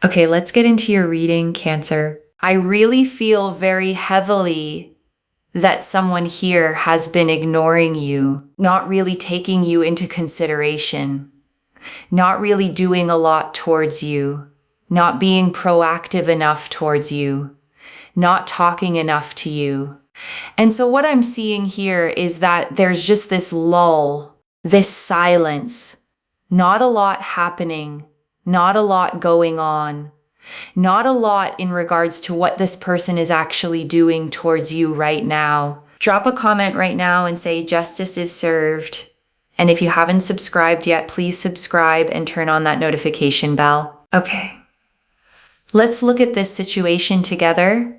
Okay, let's get into your reading, Cancer. I really feel very heavily that someone here has been ignoring you, not really taking you into consideration, not really doing a lot towards you, not being proactive enough towards you, not talking enough to you. And so what I'm seeing here is that there's just this lull, this silence, not a lot happening, not a lot going on, not a lot in regards to what this person is actually doing towards you right now. Drop a comment right now and say justice is served. And if you haven't subscribed yet, please subscribe and turn on that notification bell. Okay, let's look at this situation together.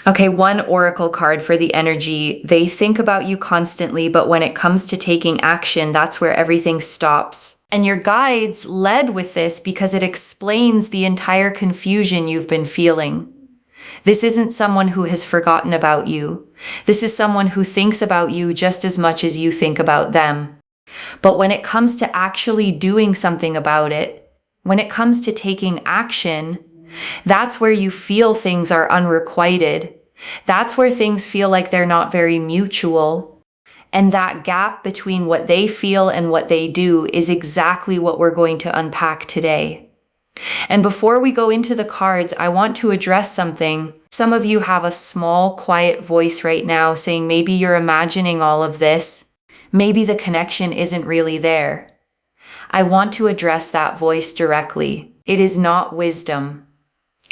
Okay, one oracle card for the energy. They think about you constantly, but when it comes to taking action, that's where everything stops. And your guides led with this because it explains the entire confusion you've been feeling. This isn't someone who has forgotten about you. This is someone who thinks about you just as much as you think about them. But when it comes to actually doing something about it, when it comes to taking action, that's where you feel things are unrequited. That's where things feel like they're not very mutual. And that gap between what they feel and what they do is exactly what we're going to unpack today. And before we go into the cards, I want to address something. Some of you have a small, quiet voice right now saying maybe you're imagining all of this. Maybe the connection isn't really there. I want to address that voice directly. It is not wisdom.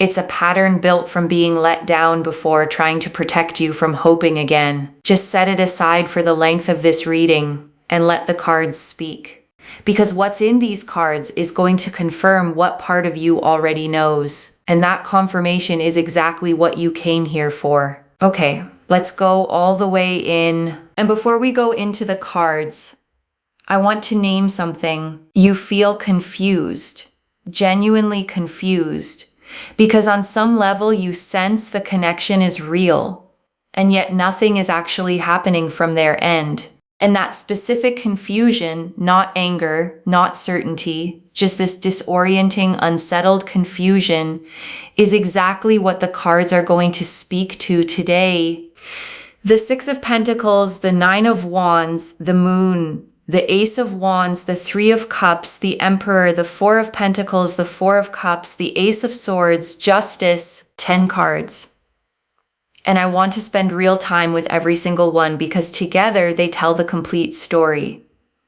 It's a pattern built from being let down before, trying to protect you from hoping again. Just set it aside for the length of this reading and let the cards speak. Because what's in these cards is going to confirm what part of you already knows. And that confirmation is exactly what you came here for. Okay, let's go all the way in. And before we go into the cards, I want to name something. You feel confused, genuinely confused. Because on some level you sense the connection is real, and yet nothing is actually happening from their end. And that specific confusion, not anger, not certainty, just this disorienting, unsettled confusion, is exactly what the cards are going to speak to today. The Six of Pentacles, the Nine of Wands, the Moon, the Ace of Wands, the Three of Cups, the Emperor, the Four of Pentacles, the Four of Cups, the Ace of Swords, Justice, 10 cards. And I want to spend real time with every single one because together they tell the complete story.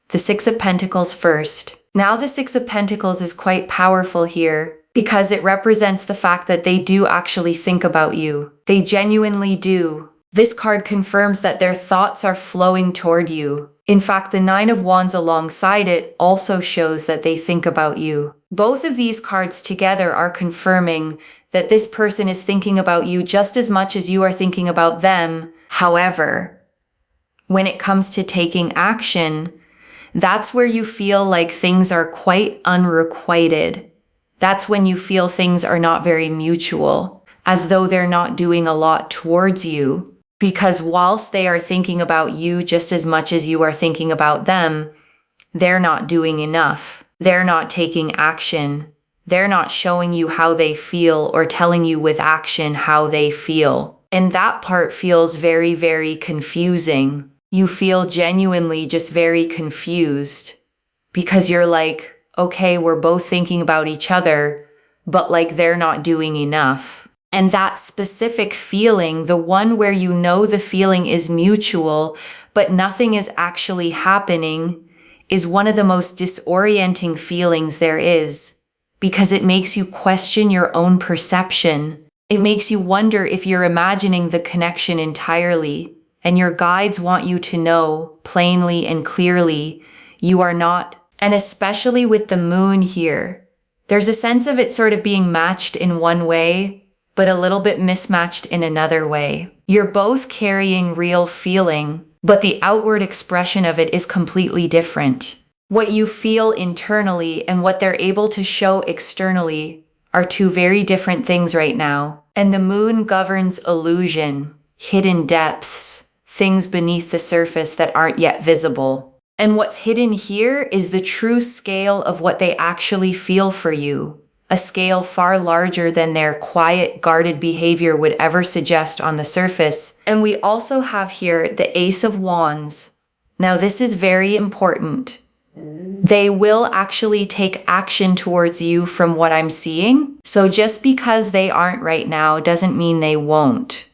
The Six of Pentacles first. Now the Six of Pentacles is quite powerful here because it represents the fact that they do actually think about you. They genuinely do. This card confirms that their thoughts are flowing toward you. In fact, the Nine of Wands alongside it also shows that they think about you. Both of these cards together are confirming that this person is thinking about you just as much as you are thinking about them. However, when it comes to taking action, that's where you feel like things are quite unrequited. That's when you feel things are not very mutual, as though they're not doing a lot towards you. Because whilst they are thinking about you just as much as you are thinking about them, they're not doing enough. They're not taking action. They're not showing you how they feel or telling you with action how they feel. And that part feels very, very confusing. You feel genuinely just very confused because you're like, okay, we're both thinking about each other, but like they're not doing enough. And that specific feeling, the one where you know the feeling is mutual, but nothing is actually happening, is one of the most disorienting feelings there is, because it makes you question your own perception. It makes you wonder if you're imagining the connection entirely, and your guides want you to know plainly and clearly you are not. And especially with the moon here, there's a sense of it sort of being matched in one way, but a little bit mismatched in another way. You're both carrying real feeling, but the outward expression of it is completely different. What you feel internally and what they're able to show externally are two very different things right now. And the moon governs illusion, hidden depths, things beneath the surface that aren't yet visible. And what's hidden here is the true scale of what they actually feel for you. a scale far larger than their quiet, guarded behavior would ever suggest on the surface. And we also have here the Ace of Wands. Now, this is very important. They will actually take action towards you from what I'm seeing. So just because they aren't right now doesn't mean they won't.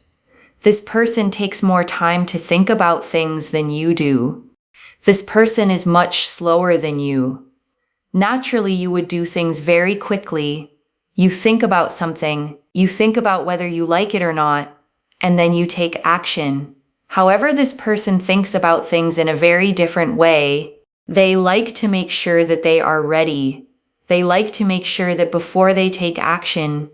This person takes more time to think about things than you do. This person is much slower than you. Naturally, you would do things very quickly. You think about something, you think about whether you like it or not, and then you take action. However, this person thinks about things in a very different way. They like to make sure that they are ready. They like to make sure that before they take action,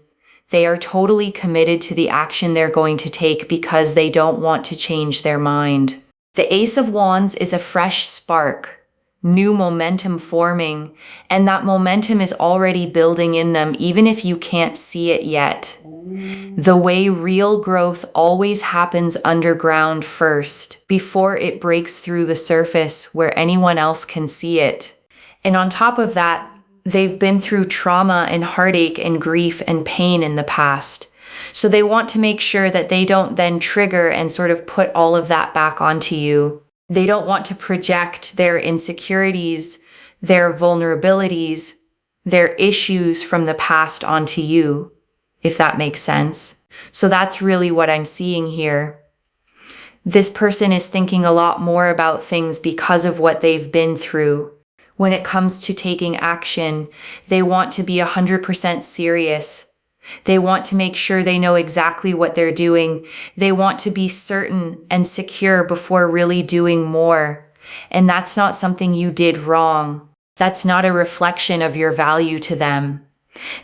they are totally committed to the action they're going to take because they don't want to change their mind. The Ace of Wands is a fresh spark, new momentum forming, and that momentum is already building in them even if you can't see it yet. The way real growth always happens underground first, before it breaks through the surface where anyone else can see it. And on top of that, they've been through trauma and heartache and grief and pain in the past. So they want to make sure that they don't then trigger and sort of put all of that back onto you. They don't want to project their insecurities, their vulnerabilities, their issues from the past onto you, if that makes sense. So that's really what I'm seeing here. This person is thinking a lot more about things because of what they've been through. When it comes to taking action, they want to be 100% serious. They want to make sure they know exactly what they're doing. They want to be certain and secure before really doing more. And that's not something you did wrong. That's not a reflection of your value to them.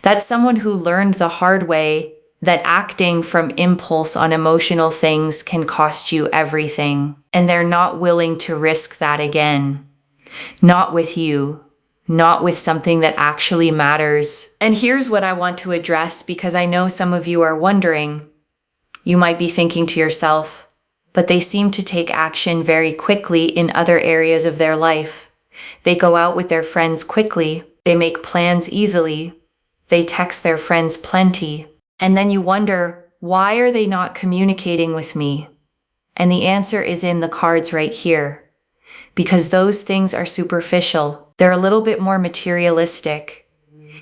That's someone who learned the hard way that acting from impulse on emotional things can cost you everything. And they're not willing to risk that again. Not with you. Not with something that actually matters. And here's what I want to address because I know some of you are wondering. You might be thinking to yourself, but they seem to take action very quickly in other areas of their life. They go out with their friends quickly. They make plans easily. They text their friends plenty. And then you wonder, why are they not communicating with me? And the answer is in the cards right here. Because those things are superficial. They're a little bit more materialistic.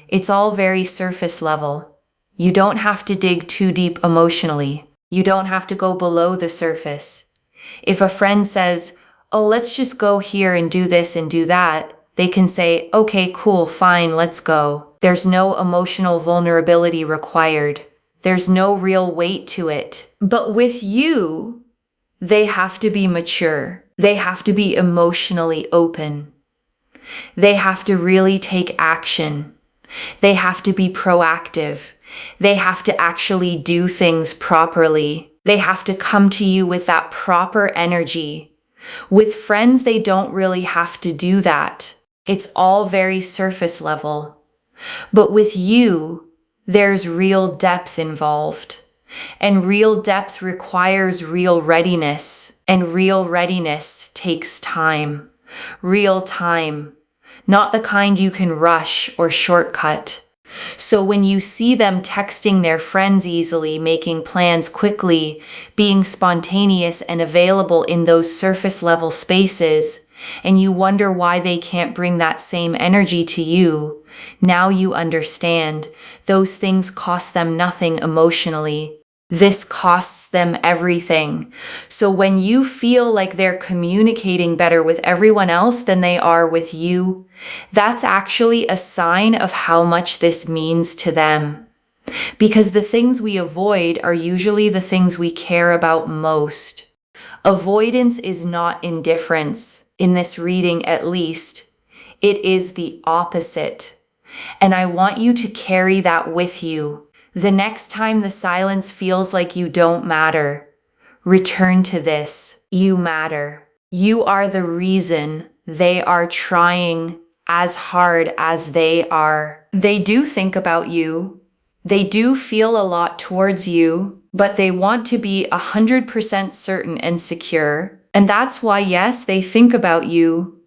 It's all very surface level. You don't have to dig too deep emotionally. You don't have to go below the surface. If a friend says, oh, let's just go here and do this and do that, they can say, okay, cool, fine, let's go. There's no emotional vulnerability required. There's no real weight to it. But with you, they have to be mature. They have to be emotionally open. They have to really take action. They have to be proactive. They have to actually do things properly. They have to come to you with that proper energy. With friends, they don't really have to do that. It's all very surface level. But with you, there's real depth involved. And real depth requires real readiness. And real readiness takes time. Real time. Not the kind you can rush or shortcut. So when you see them texting their friends easily, making plans quickly, being spontaneous and available in those surface level spaces, and you wonder why they can't bring that same energy to you, now you understand. Those things cost them nothing emotionally. This costs them everything. So when you feel like they're communicating better with everyone else than they are with you, that's actually a sign of how much this means to them. Because the things we avoid are usually the things we care about most. Avoidance is not indifference, in this reading at least. It is the opposite. And I want you to carry that with you. The next time the silence feels like you don't matter, return to this. You matter. You are the reason they are trying as hard as they are. They do think about you. They do feel a lot towards you, but they want to be 100% certain and secure. And that's why, yes, they think about you,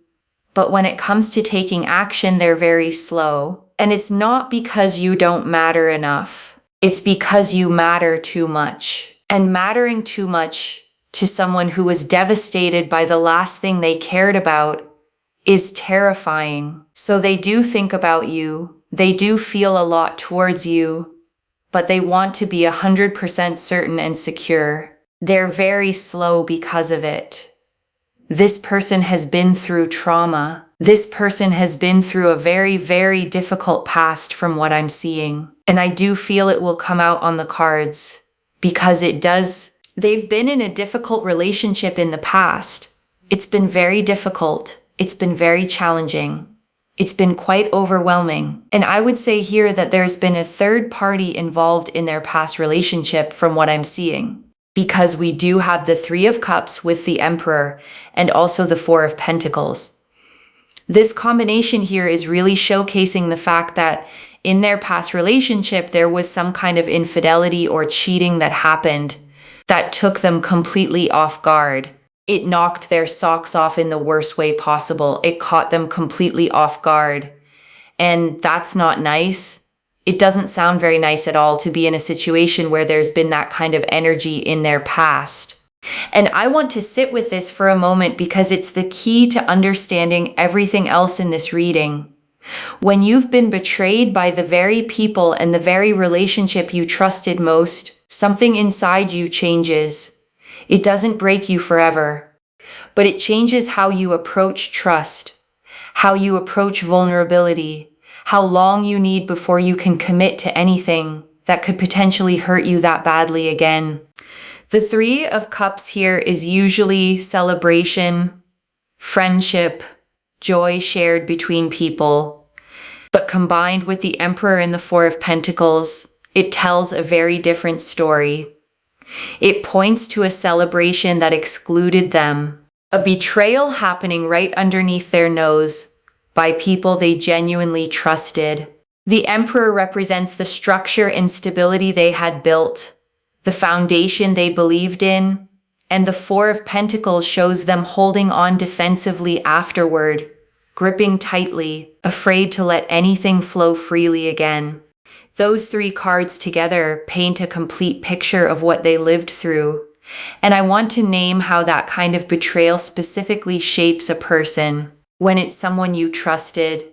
but when it comes to taking action, they're very slow. And it's not because you don't matter enough. It's because you matter too much. And mattering too much to someone who was devastated by the last thing they cared about is terrifying. So they do think about you. They do feel a lot towards you, but they want to be 100% certain and secure. They're very slow because of it. This person has been through trauma. This person has been through a very, very difficult past from what I'm seeing. And I do feel it will come out on the cards because it does. They've been in a difficult relationship in the past. It's been very difficult. It's been very challenging. It's been quite overwhelming. And I would say here that there's been a third party involved in their past relationship from what I'm seeing. Because we do have the Three of Cups with the Emperor and also the Four of Pentacles. This combination here is really showcasing the fact that in their past relationship, there was some kind of infidelity or cheating that happened that took them completely off guard. It knocked their socks off in the worst way possible. It caught them completely off guard. And that's not nice. It doesn't sound very nice at all to be in a situation where there's been that kind of energy in their past. And I want to sit with this for a moment because it's the key to understanding everything else in this reading. When you've been betrayed by the very people and the very relationship you trusted most, something inside you changes. It doesn't break you forever, but it changes how you approach trust, how you approach vulnerability, how long you need before you can commit to anything that could potentially hurt you that badly again. The Three of Cups here is usually celebration, friendship, joy shared between people. But combined with the Emperor and the Four of Pentacles, it tells a very different story. It points to a celebration that excluded them, a betrayal happening right underneath their nose by people they genuinely trusted. The Emperor represents the structure and stability they had built, the foundation they believed in, and the Four of Pentacles shows them holding on defensively afterward, gripping tightly, afraid to let anything flow freely again. Those three cards together paint a complete picture of what they lived through. And I want to name how that kind of betrayal specifically shapes a person. When it's someone you trusted,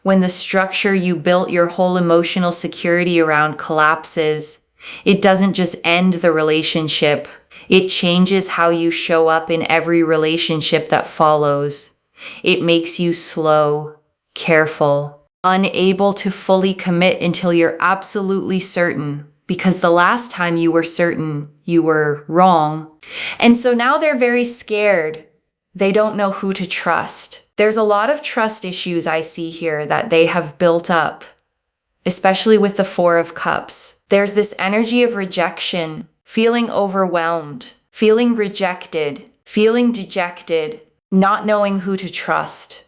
when the structure you built your whole emotional security around collapses, it doesn't just end the relationship. It changes how you show up in every relationship that follows. It makes you slow, careful, unable to fully commit until you're absolutely certain, because the last time you were certain, you were wrong. And so now they're very scared. They don't know who to trust. There's a lot of trust issues I see here that they have built up, especially with the Four of Cups. There's this energy of rejection, feeling overwhelmed, feeling rejected, feeling dejected, not knowing who to trust,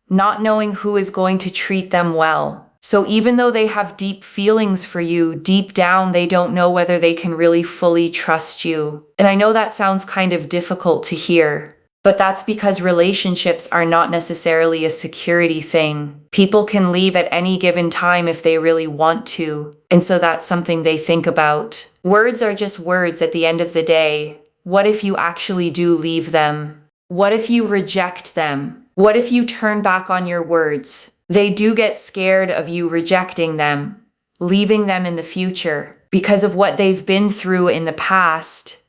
not knowing who is going to treat them well. So even though they have deep feelings for you, deep down they don't know whether they can really fully trust you. And I know that sounds kind of difficult to hear, but that's because relationships are not necessarily a security thing. People can leave at any given time if they really want to. And so that's something they think about. Words are just words at the end of the day. What if you actually do leave them? What if you reject them? What if you turn back on your words? They do get scared of you rejecting them, leaving them in the future because of what they've been through in the past.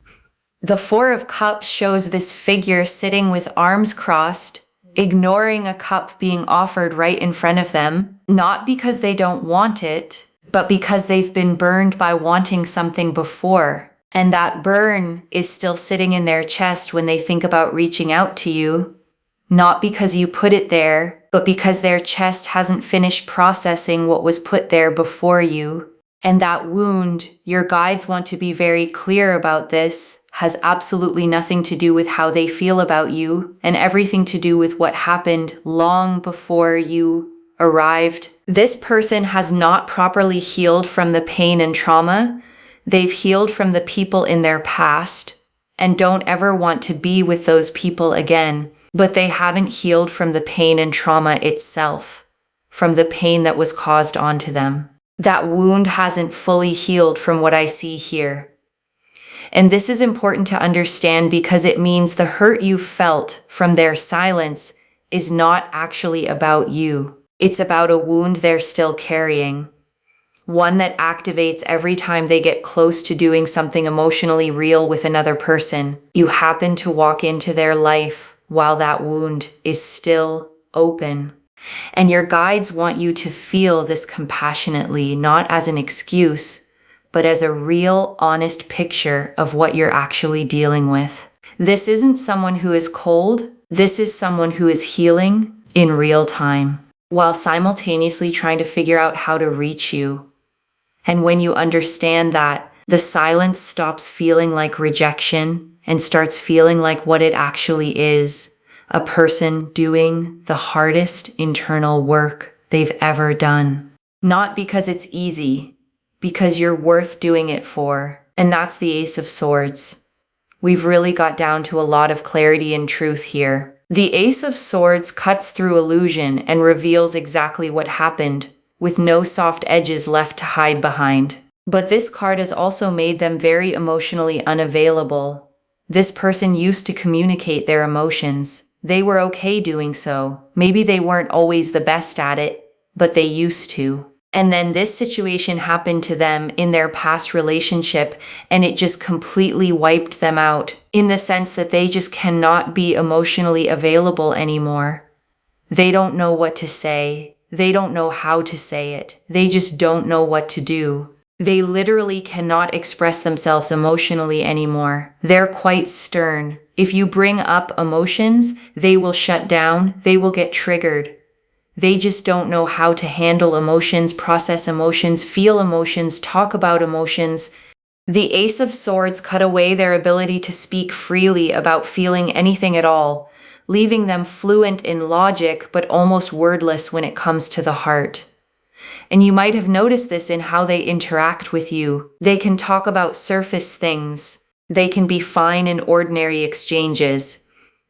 The Four of Cups shows this figure sitting with arms crossed, ignoring a cup being offered right in front of them, not because they don't want it, but because they've been burned by wanting something before. And that burn is still sitting in their chest when they think about reaching out to you, not because you put it there, but because their chest hasn't finished processing what was put there before you. And that wound, your guides want to be very clear about this, has absolutely nothing to do with how they feel about you and everything to do with what happened long before you arrived. This person has not properly healed from the pain and trauma. They've healed from the people in their past and don't ever want to be with those people again, but they haven't healed from the pain and trauma itself. from the pain that was caused onto them. That wound hasn't fully healed from what I see here. And this is important to understand because it means the hurt you felt from their silence is not actually about you. It's about a wound they're still carrying. One that activates every time they get close to doing something emotionally real with another person. You happen to walk into their life while that wound is still open. And your guides want you to feel this compassionately, not as an excuse, but as a real, honest picture of what you're actually dealing with. This isn't someone who is cold. This is someone who is healing in real time, while simultaneously trying to figure out how to reach you. And when you understand that, the silence stops feeling like rejection and starts feeling like what it actually is, a person doing the hardest internal work they've ever done. Not because it's easy, because you're worth doing it for. And that's the Ace of Swords. We've really got down to a lot of clarity and truth here. The Ace of Swords cuts through illusion and reveals exactly what happened, with no soft edges left to hide behind. But this card has also made them very emotionally unavailable. This person used to communicate their emotions. They were okay doing so. Maybe they weren't always the best at it, but they used to. And then this situation happened to them in their past relationship, and it just completely wiped them out, in the sense that they just cannot be emotionally available anymore. They don't know what to say. They don't know how to say it. They just don't know what to do. They literally cannot express themselves emotionally anymore. They're quite stern. If you bring up emotions, they will shut down. They will get triggered. They just don't know how to handle emotions, process emotions, feel emotions, talk about emotions. The Ace of Swords cut away their ability to speak freely about feeling anything at all, leaving them fluent in logic but almost wordless when it comes to the heart. And you might have noticed this in how they interact with you. They can talk about surface things. They can be fine in ordinary exchanges.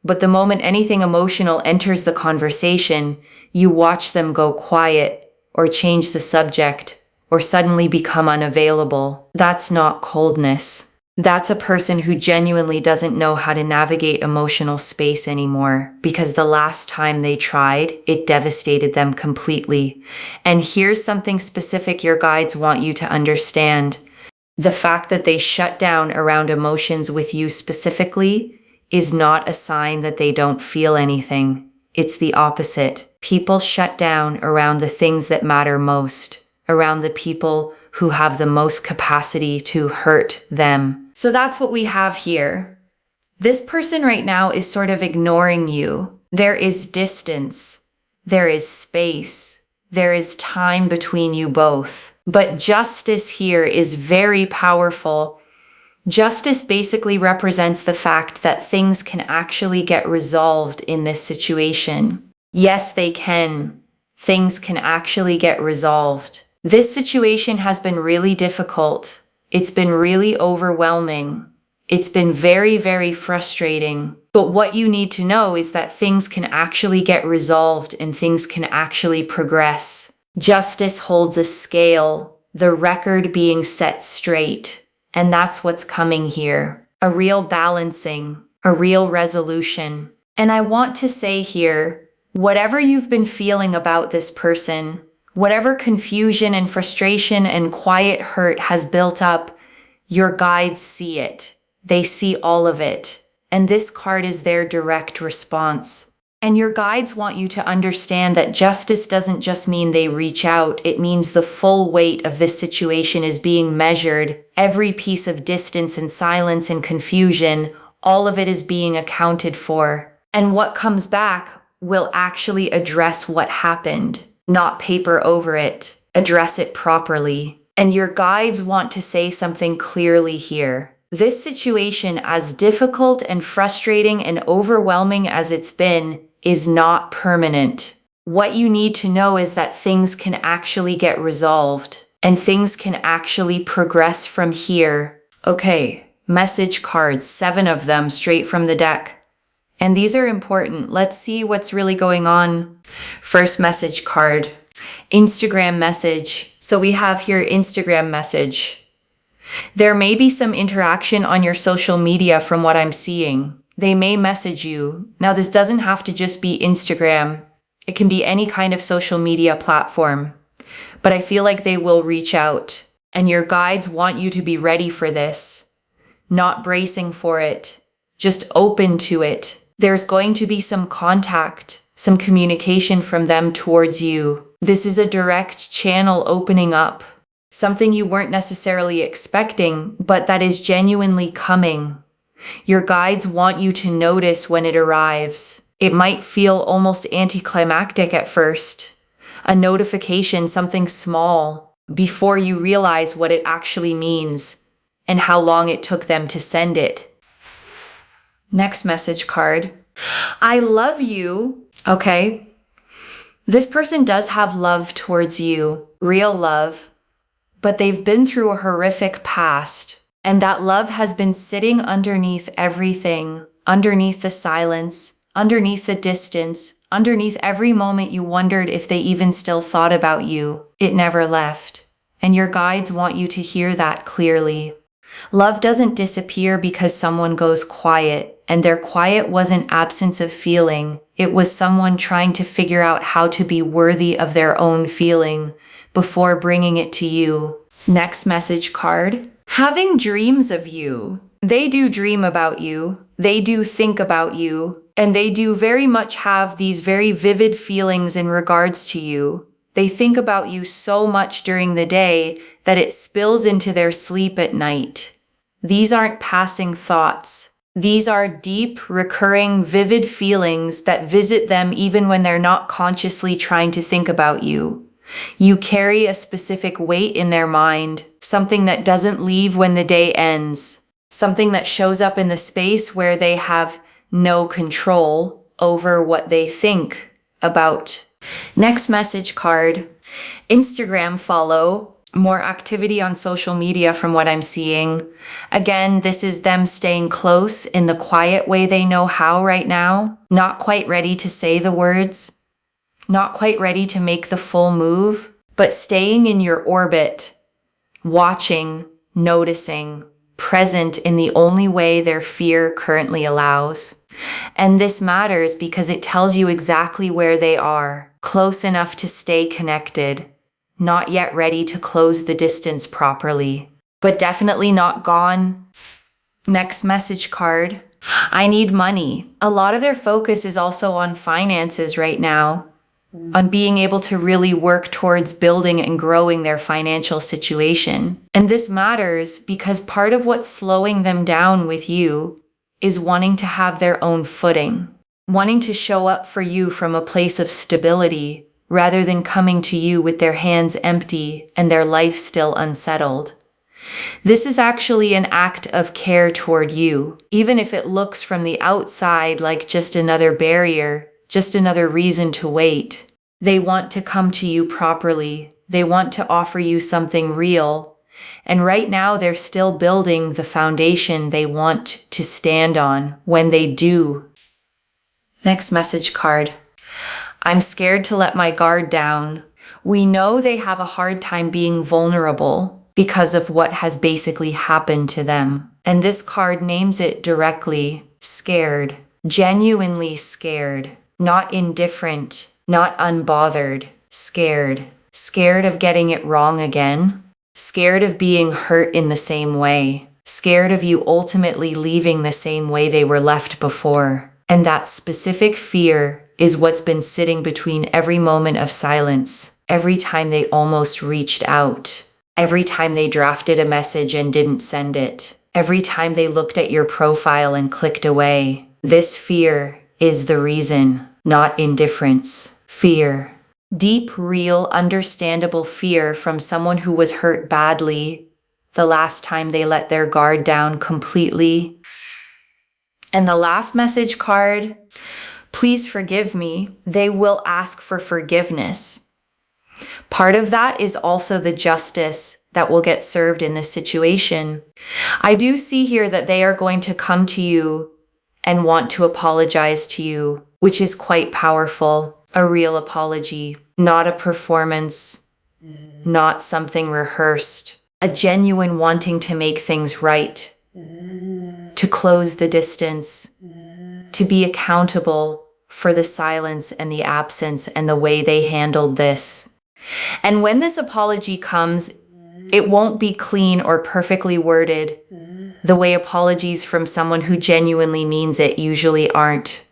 But the moment anything emotional enters the conversation, you watch them go quiet, or change the subject, or suddenly become unavailable. That's not coldness. That's a person who genuinely doesn't know how to navigate emotional space anymore, because the last time they tried, it devastated them completely. And here's something specific your guides want you to understand. The fact that they shut down around emotions with you specifically is not a sign that they don't feel anything. It's the opposite. People shut down around the things that matter most, around the people who have the most capacity to hurt them. So that's what we have here. This person right now is sort of ignoring you. There is distance. There is space. There is time between you both. But justice here is very powerful. Justice basically represents the fact that things can actually get resolved in this situation. Yes, they can. Things can actually get resolved. This situation has been really difficult. It's been really overwhelming. It's been very, very frustrating. But what you need to know is that things can actually get resolved and things can actually progress. Justice holds a scale, the record being set straight. And that's what's coming here. A real balancing, a real resolution. And I want to say here, whatever you've been feeling about this person, whatever confusion and frustration and quiet hurt has built up, your guides see it. They see all of it. And this card is their direct response. And your guides want you to understand that justice doesn't just mean they reach out. It means the full weight of this situation is being measured. Every piece of distance and silence and confusion, all of it is being accounted for. And what comes back will actually address what happened, not paper over it. Address it properly. And your guides want to say something clearly here. This situation, as difficult and frustrating and overwhelming as it's been, is not permanent. What you need to know is that things can actually get resolved and things can actually progress from here. Okay, message cards, 7 of them straight from the deck. And these are important. Let's see what's really going on. First message card. Instagram message. So we have here Instagram message. There may be some interaction on your social media from what I'm seeing. They may message you. Now, this doesn't have to just be Instagram. It can be any kind of social media platform. But I feel like they will reach out. And your guides want you to be ready for this. Not bracing for it. Just open to it. There's going to be some contact, some communication from them towards you. This is a direct channel opening up. Something you weren't necessarily expecting, but that is genuinely coming. Your guides want you to notice when it arrives. It might feel almost anticlimactic at first. A notification, something small, before you realize what it actually means and how long it took them to send it. Next message card. I love you. Okay. This person does have love towards you, real love, but they've been through a horrific past. And that love has been sitting underneath everything, underneath the silence, underneath the distance, underneath every moment you wondered if they even still thought about you. It never left. And your guides want you to hear that clearly. Love doesn't disappear because someone goes quiet, and their quiet wasn't absence of feeling. It was someone trying to figure out how to be worthy of their own feeling before bringing it to you. Next message card. Having dreams of you. They do dream about you. They do think about you. And they do very much have these very vivid feelings in regards to you. They think about you so much during the day that it spills into their sleep at night. These aren't passing thoughts. These are deep, recurring, vivid feelings that visit them even when they're not consciously trying to think about you. You carry a specific weight in their mind, something that doesn't leave when the day ends, something that shows up in the space where they have no control over what they think about. Next message card. Instagram follow. More activity on social media from what I'm seeing. Again, this is them staying close in the quiet way they know how right now. Not quite ready to say the words. Not quite ready to make the full move, but staying in your orbit, watching, noticing, present in the only way their fear currently allows. And this matters because it tells you exactly where they are, close enough to stay connected, not yet ready to close the distance properly, but definitely not gone. Next message card. I need money. A lot of their focus is also on finances right now, on being able to really work towards building and growing their financial situation. And this matters because part of what's slowing them down with you is wanting to have their own footing, wanting to show up for you from a place of stability rather than coming to you with their hands empty and their life still unsettled. This is actually an act of care toward you, even if it looks from the outside like just another barrier, just another reason to wait. They want to come to you properly. They want to offer you something real. And right now they're still building the foundation they want to stand on when they do. Next message card. I'm scared to let my guard down. We know they have a hard time being vulnerable because of what has basically happened to them. And this card names it directly, scared, genuinely scared, not indifferent, not unbothered, scared. Scared of getting it wrong again. Scared of being hurt in the same way. Scared of you ultimately leaving the same way they were left before. And that specific fear is what's been sitting between every moment of silence, every time they almost reached out, every time they drafted a message and didn't send it, every time they looked at your profile and clicked away. This fear is the reason, not indifference. Fear. Deep, real, understandable fear from someone who was hurt badly the last time they let their guard down completely. And the last message card, please forgive me. They will ask for forgiveness. Part of that is also the justice that will get served in this situation. I do see here that they are going to come to you and want to apologize to you, which is quite powerful. A real apology, not a performance, not something rehearsed. A genuine wanting to make things right, to close the distance, to be accountable for the silence and the absence and the way they handled this. And when this apology comes, it won't be clean or perfectly worded the way apologies from someone who genuinely means it usually aren't.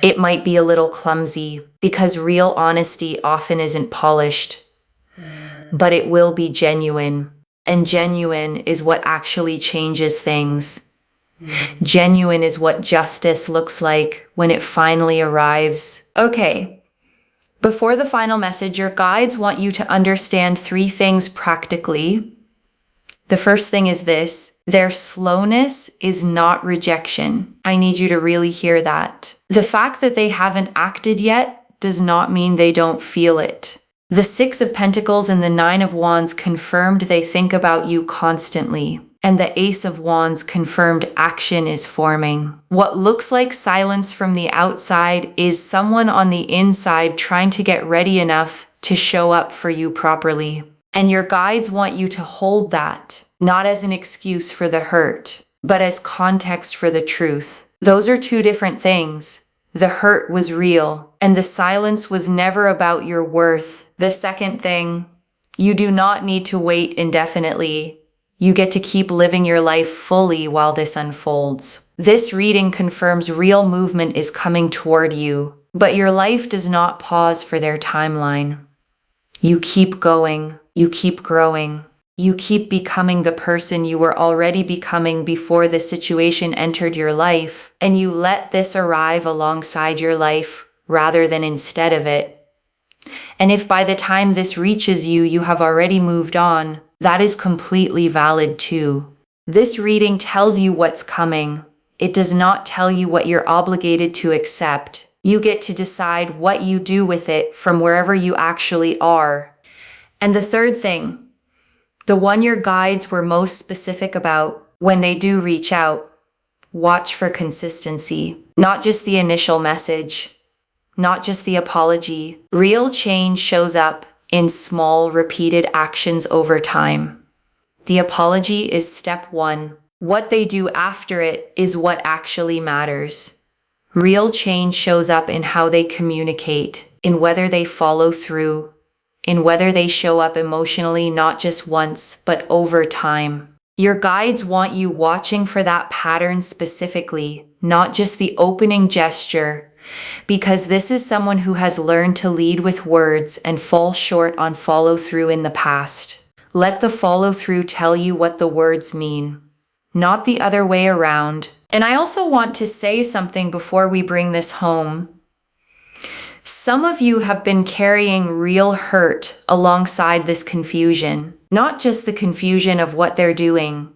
It might be a little clumsy because real honesty often isn't polished, but it will be genuine. And genuine is what actually changes things. Genuine is what justice looks like when it finally arrives. Okay. Before the final message, your guides want you to understand 3 things practically. The first thing is this: their slowness is not rejection. I need you to really hear that. The fact that they haven't acted yet does not mean they don't feel it. The 6 of Pentacles and the 9 of Wands confirmed they think about you constantly. And the Ace of Wands confirmed action is forming. What looks like silence from the outside is someone on the inside trying to get ready enough to show up for you properly. And your guides want you to hold that, not as an excuse for the hurt, but as context for the truth. Those are 2 different things. The hurt was real, and the silence was never about your worth. The second thing, you do not need to wait indefinitely. You get to keep living your life fully while this unfolds. This reading confirms real movement is coming toward you, but your life does not pause for their timeline. You keep going, you keep growing, you keep becoming the person you were already becoming before the situation entered your life, and you let this arrive alongside your life rather than instead of it. And if by the time this reaches you, you have already moved on, that is completely valid too. This reading tells you what's coming. It does not tell you what you're obligated to accept. You get to decide what you do with it from wherever you actually are. And the third thing, the one your guides were most specific about when they do reach out, watch for consistency, not just the initial message, not just the apology. Real change shows up in small, repeated actions over time. The apology is step 1. What they do after it is what actually matters. Real change shows up in how they communicate, in whether they follow through, in whether they show up emotionally not just once, but over time. Your guides want you watching for that pattern specifically, not just the opening gesture, because this is someone who has learned to lead with words and fall short on follow-through in the past. Let the follow-through tell you what the words mean, not the other way around. And I also want to say something before we bring this home. Some of you have been carrying real hurt alongside this confusion, not just the confusion of what they're doing,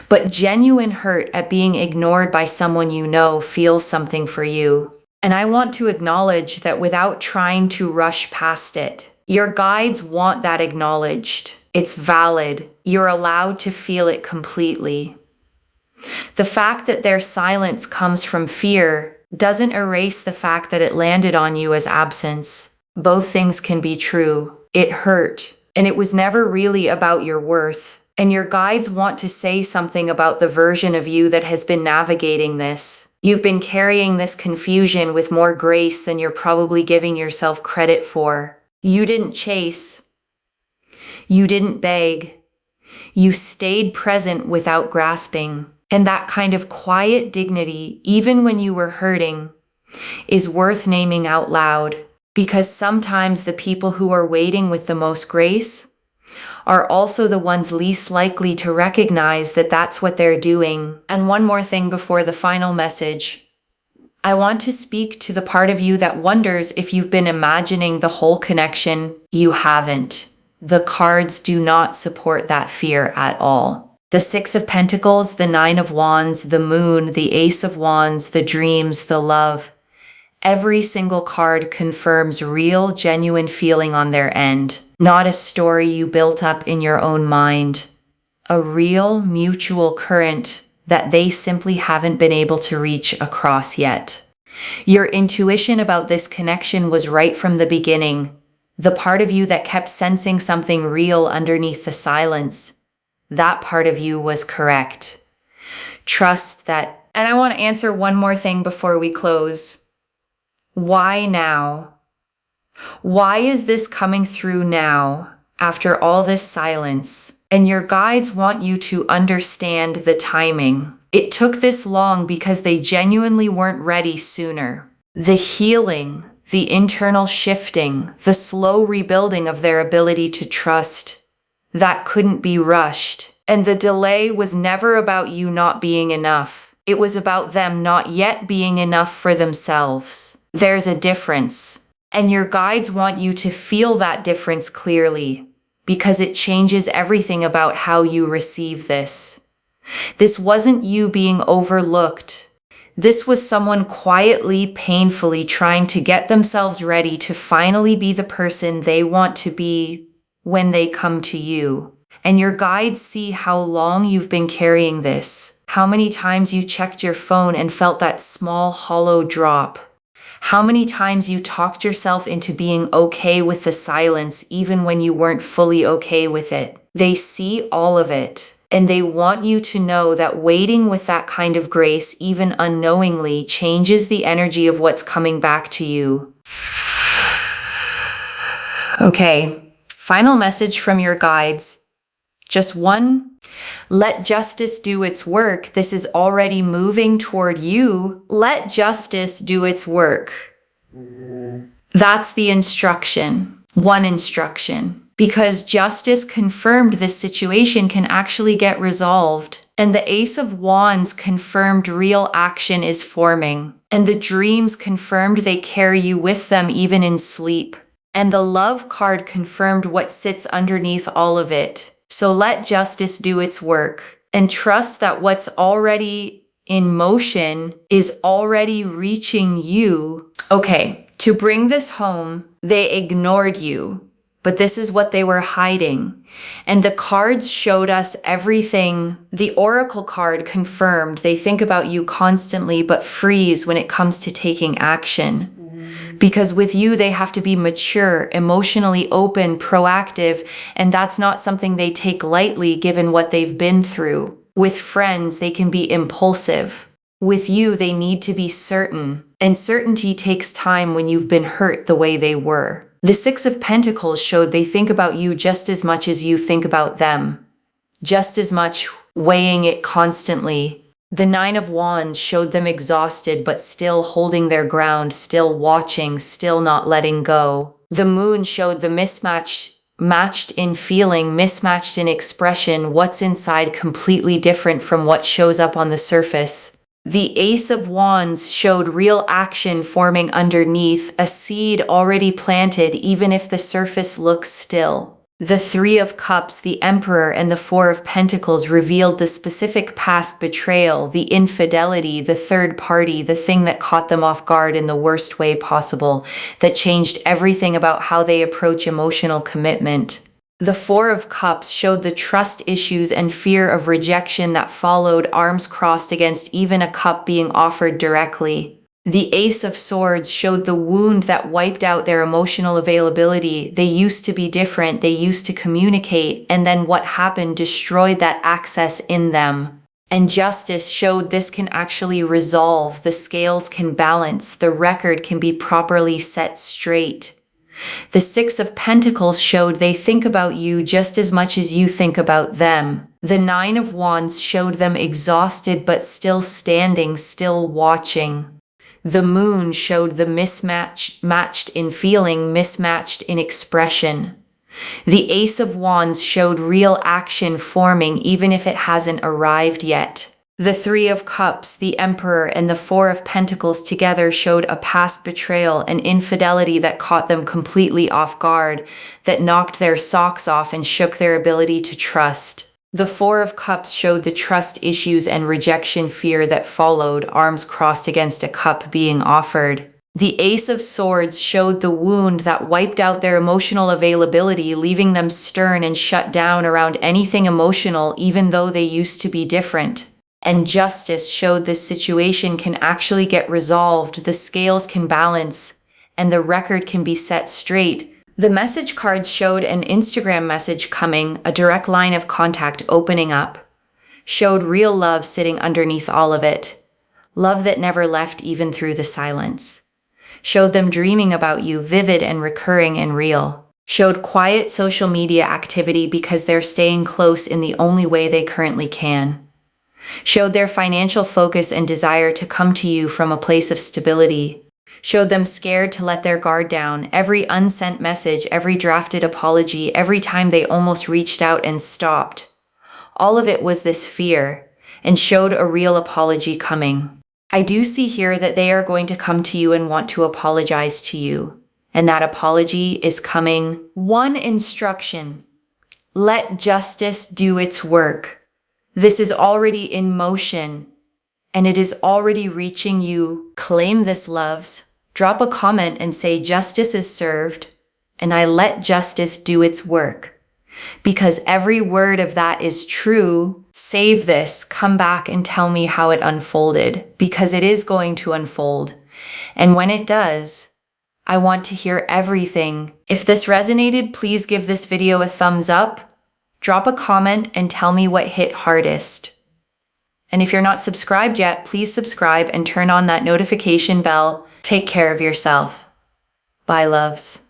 but genuine hurt at being ignored by someone you know feels something for you. And I want to acknowledge that without trying to rush past it. Your guides want that acknowledged. It's valid. You're allowed to feel it completely. The fact that their silence comes from fear doesn't erase the fact that it landed on you as absence. Both things can be true. It hurt, and it was never really about your worth. And your guides want to say something about the version of you that has been navigating this. You've been carrying this confusion with more grace than you're probably giving yourself credit for. You didn't chase. You didn't beg. You stayed present without grasping. And that kind of quiet dignity, even when you were hurting, is worth naming out loud. Because sometimes the people who are waiting with the most grace are also the ones least likely to recognize that that's what they're doing. And one more thing before the final message. I want to speak to the part of you that wonders if you've been imagining the whole connection. You haven't. The cards do not support that fear at all. The 6 of Pentacles, the 9 of Wands, the Moon, the Ace of Wands, the dreams, the love. Every single card confirms real, genuine feeling on their end. Not a story you built up in your own mind. A real, mutual current that they simply haven't been able to reach across yet. Your intuition about this connection was right from the beginning. The part of you that kept sensing something real underneath the silence, that part of you was correct. Trust that. And I want to answer one more thing before we close. Why now? Why is this coming through now, after all this silence? And your guides want you to understand the timing. It took this long because they genuinely weren't ready sooner. The healing, the internal shifting, the slow rebuilding of their ability to trust, that couldn't be rushed. And the delay was never about you not being enough. It was about them not yet being enough for themselves. There's a difference. And your guides want you to feel that difference clearly, because it changes everything about how you receive this. This wasn't you being overlooked. This was someone quietly, painfully trying to get themselves ready to finally be the person they want to be when they come to you. And your guides see how long you've been carrying this, how many times you checked your phone and felt that small, hollow drop. How many times you talked yourself into being okay with the silence even when you weren't fully okay with it. They see all of it, and they want you to know that waiting with that kind of grace, even unknowingly, changes the energy of what's coming back to you. Okay, final message from your guides. Just one. Let justice do its work. This is already moving toward you. Let justice do its work. That's the instruction. One instruction. Because justice confirmed this situation can actually get resolved. And the Ace of Wands confirmed real action is forming. And the dreams confirmed they carry you with them even in sleep. And the Love card confirmed what sits underneath all of it. So let justice do its work and trust that what's already in motion is already reaching you. Okay, to bring this home, they ignored you, but this is what they were hiding. And the cards showed us everything. The Oracle card confirmed they think about you constantly but freeze when it comes to taking action. Because with you, they have to be mature, emotionally open, proactive, and that's not something they take lightly given what they've been through. With friends, they can be impulsive. With you, they need to be certain, and certainty takes time when you've been hurt the way they were. The Six of Pentacles showed they think about you just as much as you think about them, just as much, weighing it constantly. The Nine of Wands showed them exhausted but still holding their ground, still watching, still not letting go. The Moon showed the matched in feeling, mismatched in expression, what's inside completely different from what shows up on the surface. The Ace of Wands showed real action forming underneath, a seed already planted even if the surface looks still. The Three of Cups, the Emperor, and the Four of Pentacles revealed the specific past betrayal, the infidelity, the third party, the thing that caught them off guard in the worst way possible, that changed everything about how they approach emotional commitment. The Four of Cups showed the trust issues and fear of rejection that followed, arms crossed against even a cup being offered directly. The Ace of Swords showed the wound that wiped out their emotional availability. They used to be different, they used to communicate, and then what happened destroyed that access in them. And Justice showed this can actually resolve, the scales can balance, the record can be properly set straight. The Six of Pentacles showed they think about you just as much as you think about them. The Nine of Wands showed them exhausted but still standing, still watching. The Moon showed the matched in feeling, mismatched in expression. The Ace of Wands showed real action forming even if it hasn't arrived yet. The Three of Cups, the Emperor, and the Four of Pentacles together showed a past betrayal, an infidelity that caught them completely off guard, that knocked their socks off and shook their ability to trust. The Four of Cups showed the trust issues and rejection fear that followed, arms crossed against a cup being offered. The Ace of Swords showed the wound that wiped out their emotional availability, leaving them stern and shut down around anything emotional even though they used to be different. And justice showed this situation can actually get resolved, the scales can balance, and the record can be set straight. The message cards showed an Instagram message coming, a direct line of contact opening up, showed real love sitting underneath all of it, love that never left even through the silence, showed them dreaming about you, vivid and recurring and real, showed quiet social media activity because they're staying close in the only way they currently can, showed their financial focus and desire to come to you from a place of stability, showed them scared to let their guard down. Every unsent message, every drafted apology, every time they almost reached out and stopped. All of it was this fear, and showed a real apology coming. I do see here that they are going to come to you and want to apologize to you. And that apology is coming. One instruction: let justice do its work. This is already in motion, and it is already reaching you. Claim this, loves. Drop a comment and say justice is served, and I let justice do its work. Because every word of that is true. Save this, come back and tell me how it unfolded, because it is going to unfold. And when it does, I want to hear everything. If this resonated, please give this video a thumbs up, drop a comment, and tell me what hit hardest. And if you're not subscribed yet, please subscribe and turn on that notification bell. Take care of yourself. Bye, loves.